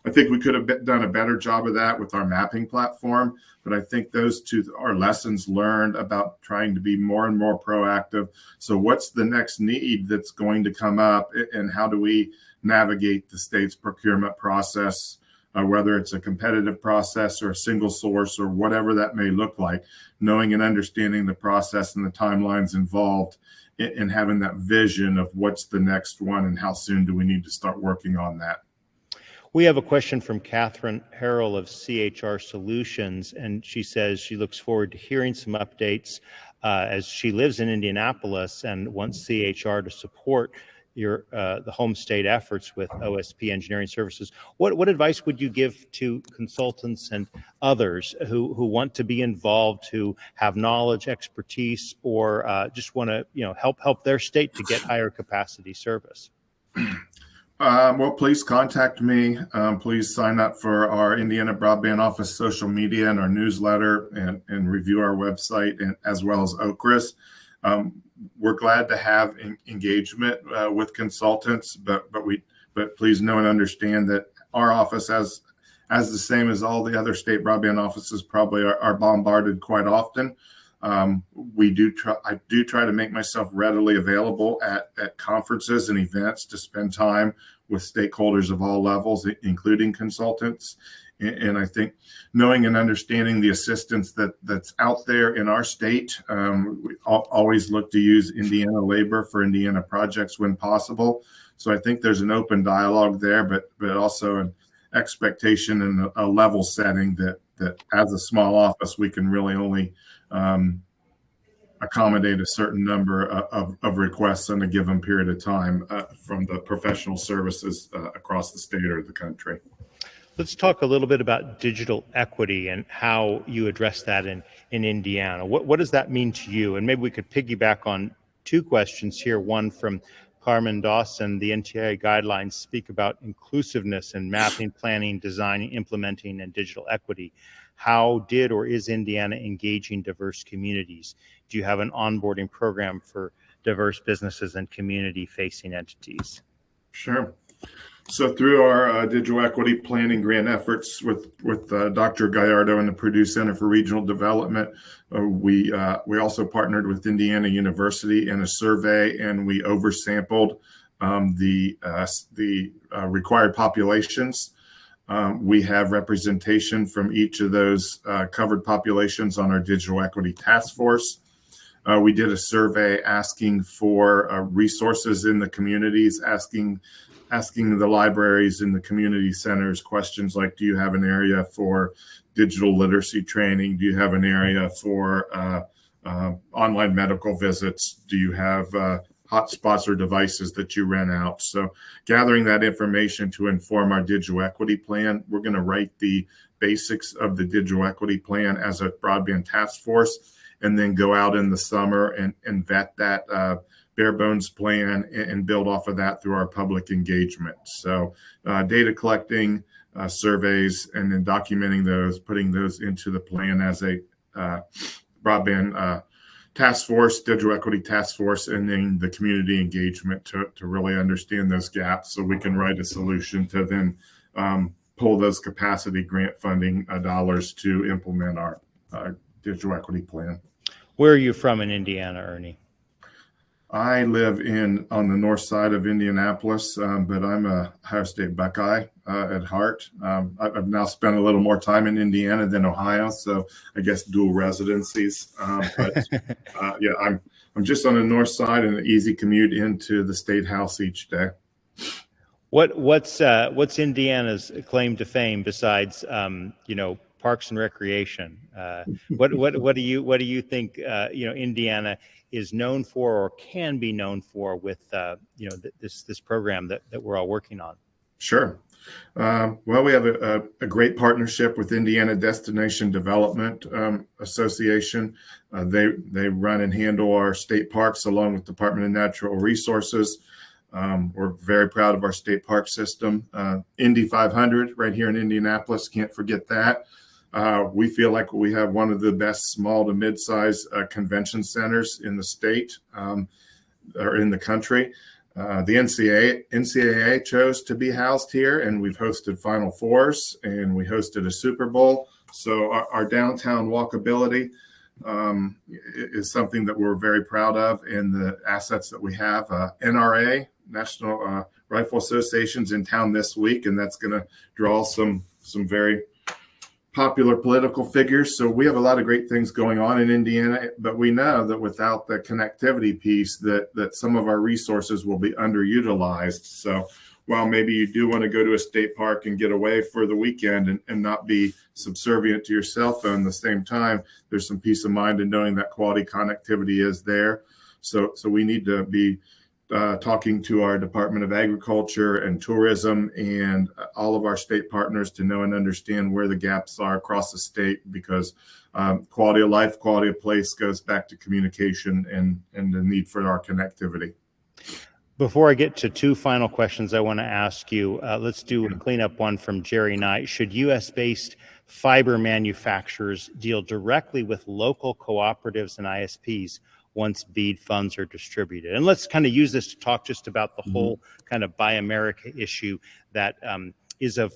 I think we could have done a better job of that with our mapping platform, but I think those two are lessons learned about trying to be more and more proactive. So what's the next need that's going to come up, and how do we navigate the state's procurement process, whether it's a competitive process or a single source or whatever that may look like, knowing and understanding the process and the timelines involved, and having that vision of what's the next one and how soon do we need to start working on that. We have a question from Catherine Harrell of CHR Solutions, and she says she looks forward to hearing some updates as she lives in Indianapolis and wants CHR to support the home state efforts with OSP engineering services. What advice would you give to consultants and others who want to be involved, who have knowledge, expertise, or just want to help their state to get higher capacity service? Well, please contact me. Please sign up for our Indiana Broadband Office social media and our newsletter, and review our website, and as well as OCRIS. We're glad to have engagement with consultants, but please know and understand that our office, as the same as all the other state broadband offices, probably are bombarded quite often. I do try to make myself readily available at conferences and events to spend time with stakeholders of all levels, including consultants. And I think knowing and understanding the assistance that's out there in our state, we always look to use Indiana labor for Indiana projects when possible. So I think there's an open dialogue there, but also an expectation and a level setting that as a small office, we can really only accommodate a certain number of requests in a given period of time from the professional services across the state or the country. Let's talk a little bit about digital equity and how you address that in Indiana. What does that mean to you? And maybe we could piggyback on two questions here. One from Carmen Dawson. The NTIA guidelines speak about inclusiveness in mapping, planning, designing, implementing, and digital equity. How did or is Indiana engaging diverse communities? Do you have an onboarding program for diverse businesses and community-facing entities? Sure. So through our digital equity planning grant efforts with Dr. Gallardo and the Purdue Center for Regional Development, we also partnered with Indiana University in a survey, and we oversampled the required populations. We have representation from each of those covered populations on our digital equity task force. We did a survey asking for resources in the communities, asking the libraries and the community centers questions like, do you have an area for digital literacy training? Do you have an area for online medical visits? Do you have hotspots or devices that you rent out? So gathering that information to inform our digital equity plan. We're going to write the basics of the digital equity plan as a broadband task force, and then go out in the summer and vet that bare bones plan and build off of that through our public engagement. So data collecting, surveys, and then documenting those, putting those into the plan as a broadband task force, digital equity task force, and then the community engagement to really understand those gaps so we can write a solution to then pull those capacity grant funding dollars to implement our digital equity plan. Where are you from in Indiana, Earnie? I live on the north side of Indianapolis, but I'm a Ohio State Buckeye at heart. I've now spent a little more time in Indiana than Ohio, so I guess dual residencies. Yeah, I'm just on the north side, and an easy commute into the State House each day. What's Indiana's claim to fame besides parks and recreation? What do you think Indiana is known for or can be known for with this program that we're all working on? Sure. Well, we have a great partnership with Indiana Destination Development Association. They run and handle our state parks along with Department of Natural Resources. We're very proud of our state park system. Indy 500 right here in Indianapolis, can't forget that. We feel like we have one of the best small to mid-size convention centers in the state or in the country. The NCAA chose to be housed here, and we've hosted Final Fours, and we hosted a Super Bowl. So our downtown walkability is something that we're very proud of, and the assets that we have. NRA, National Rifle Association's in town this week, and that's going to draw some very popular political figures. So we have a lot of great things going on in Indiana, but we know that without the connectivity piece that some of our resources will be underutilized. So while maybe you do want to go to a state park and get away for the weekend and not be subservient to your cell phone at the same time, there's some peace of mind in knowing that quality connectivity is there. So we need to be talking to our Department of Agriculture and Tourism and all of our state partners to know and understand where the gaps are across the state, because quality of life, quality of place goes back to communication and the need for our connectivity. Before I get to two final questions, I want to ask you, let's do a cleanup one from Jerry Knight. Should U.S.-based fiber manufacturers deal directly with local cooperatives and ISPs once BEAD funds are distributed? And let's kind of use this to talk just about the whole kind of Buy America issue that is of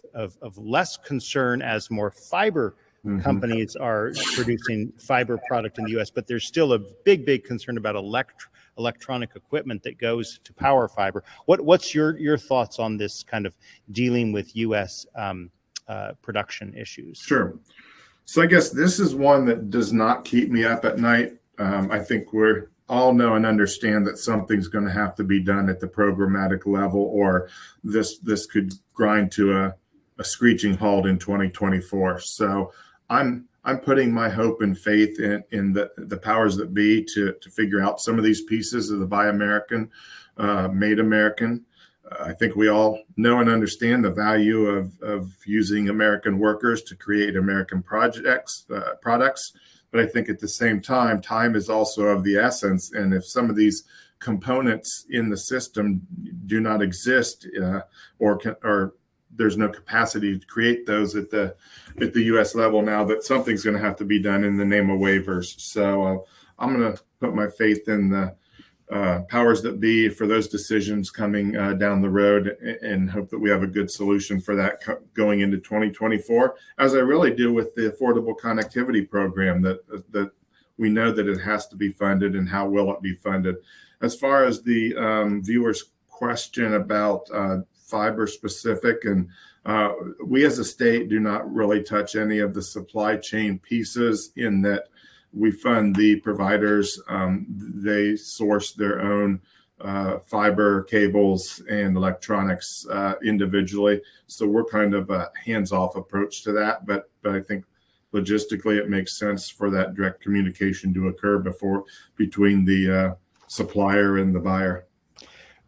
less concern as more fiber companies are producing fiber product in the U.S., but there's still a big concern about electronic equipment that goes to power fiber. What's your thoughts on this kind of dealing with U.S. Production issues? Sure. So I guess this is one that does not keep me up at night. I think we're all know and understand that something's going to have to be done at the programmatic level, or this could grind to a screeching halt in 2024. So I'm putting my hope and faith in the powers that be to figure out some of these pieces of the Buy American, Made American. I think we all know and understand the value of using American workers to create American products. But I think at the same time, time is also of the essence. And if some of these components in the system do not exist, or there's no capacity to create those at the U.S. level now, that something's going to have to be done in the name of waivers. So I'm going to put my faith in the powers that be for those decisions coming down the road, and hope that we have a good solution for that going into 2024, as I really do with the Affordable Connectivity Program, that we know that it has to be funded, and how will it be funded. As far as the viewer's question about fiber specific, and we as a state do not really touch any of the supply chain pieces, in that we fund the providers. They source their own fiber cables and electronics individually. So we're kind of a hands-off approach to that. But I think logistically it makes sense for that direct communication to occur between the supplier and the buyer.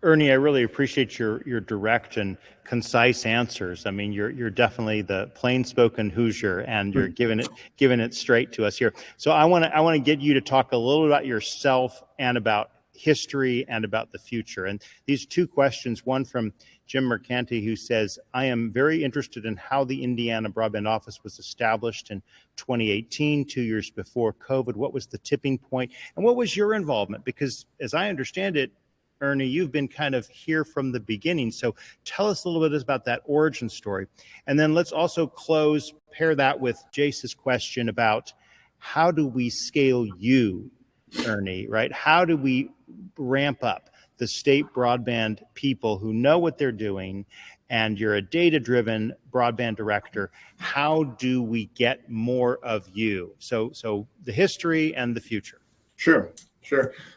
Earnie, I really appreciate your direct and concise answers. I mean, you're definitely the plain-spoken Hoosier, and you're giving it straight to us here. So I want to get you to talk a little about yourself, and about history, and about the future. And these two questions, one from Jim Mercanti, who says, I am very interested in how the Indiana Broadband Office was established in 2018, 2 years before COVID. What was the tipping point, and what was your involvement? Because as I understand it, Earnie, you've been kind of here from the beginning. So tell us a little bit about that origin story. And then let's also pair that with Jace's question about how do we scale you, Earnie, right? How do we ramp up the state broadband people who know what they're doing, and you're a data-driven broadband director? How do we get more of you? So the history and the future. Sure.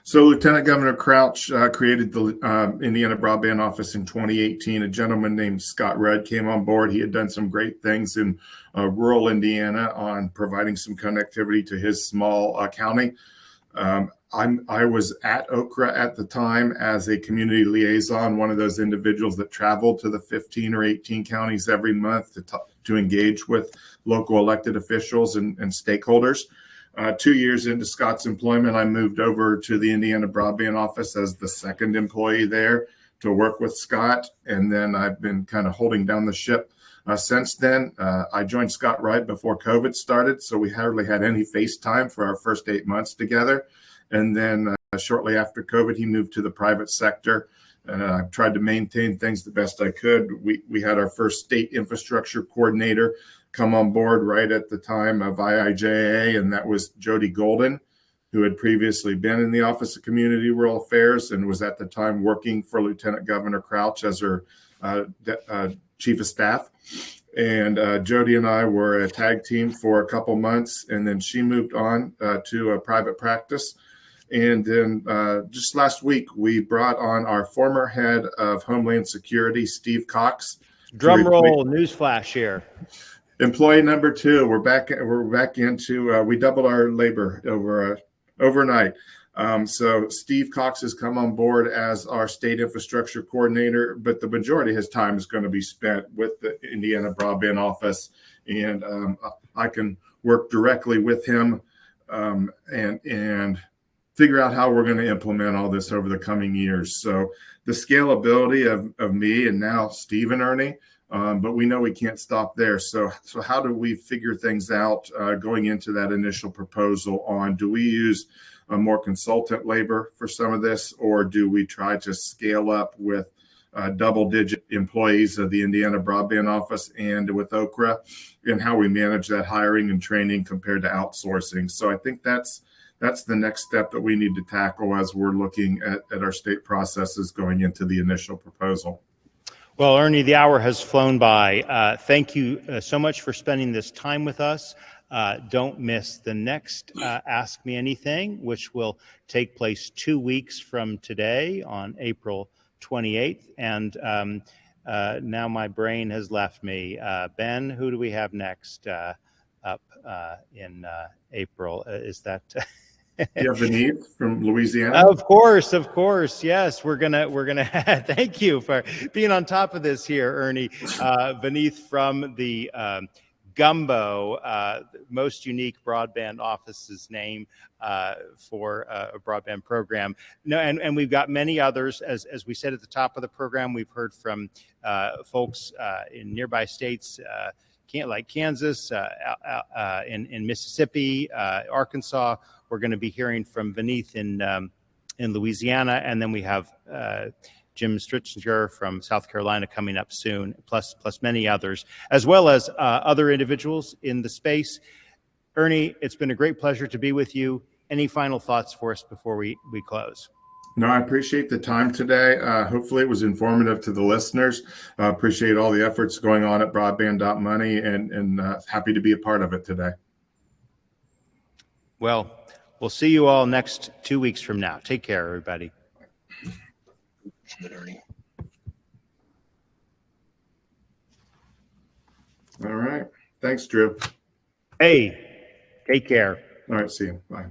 So Lieutenant Governor Crouch created the Indiana Broadband Office in 2018. A gentleman named Scott Rudd came on board. He had done some great things in rural Indiana on providing some connectivity to his small county. I was at Okra at the time as a community liaison, one of those individuals that traveled to the 15 or 18 counties every month to engage with local elected officials and stakeholders. 2 years into Scott's employment, I moved over to the Indiana Broadband Office as the second employee there to work with Scott. And then I've been kind of holding down the ship since then. I joined Scott right before COVID started, so we hardly had any face time for our first 8 months together. And then shortly after COVID, he moved to the private sector. And I've tried to maintain things the best I could. We had our first state infrastructure coordinator come on board right at the time of IIJA, and that was Jody Golden, who had previously been in the Office of Community Rural Affairs and was at the time working for Lieutenant Governor Crouch as her chief of staff. And Jody and I were a tag team for a couple months, and then she moved on to a private practice. And then just last week, we brought on our former head of Homeland Security, Steve Cox. Drum roll, newsflash here. Employee number 2. We're back into. We doubled our labor overnight. So Steve Cox has come on board as our state infrastructure coordinator, but the majority of his time is going to be spent with the Indiana Broadband Office, and I can work directly with him and figure out how we're going to implement all this over the coming years. So the scalability of me and now Steve and Earnie. But we know we can't stop there. So how do we figure things out going into that initial proposal on, do we use more consultant labor for some of this, or do we try to scale up with double-digit employees of the Indiana Broadband Office and with OKRA, and how we manage that hiring and training compared to outsourcing? So I think that's the next step that we need to tackle as we're looking at our state processes going into the initial proposal. Well, Earnie, the hour has flown by. Thank you so much for spending this time with us. Don't miss the next Ask Me Anything, which will take place 2 weeks from today on April 28th. And now my brain has left me. Ben, who do we have next up in April? Is that... You have Beneath from Louisiana. Of course, yes. We're gonna thank you for being on top of this here, Earnie. Beneath from the Gumbo, most unique broadband office's name for a broadband program. No, and we've got many others. As we said at the top of the program, we've heard from folks in nearby states, like Kansas, in Mississippi, Arkansas. We're going to be hearing from Beneath in Louisiana, and then we have Jim Stritzinger from South Carolina coming up soon, plus many others, as well as other individuals in the space. Earnie, it's been a great pleasure to be with you. Any final thoughts for us before we close? No, I appreciate the time today. Hopefully it was informative to the listeners. Appreciate all the efforts going on at broadband.money, and happy to be a part of it today. Well, we'll see you all next 2 weeks from now. Take care, everybody. All right. Thanks, Drew. Hey, take care. All right. See you. Bye.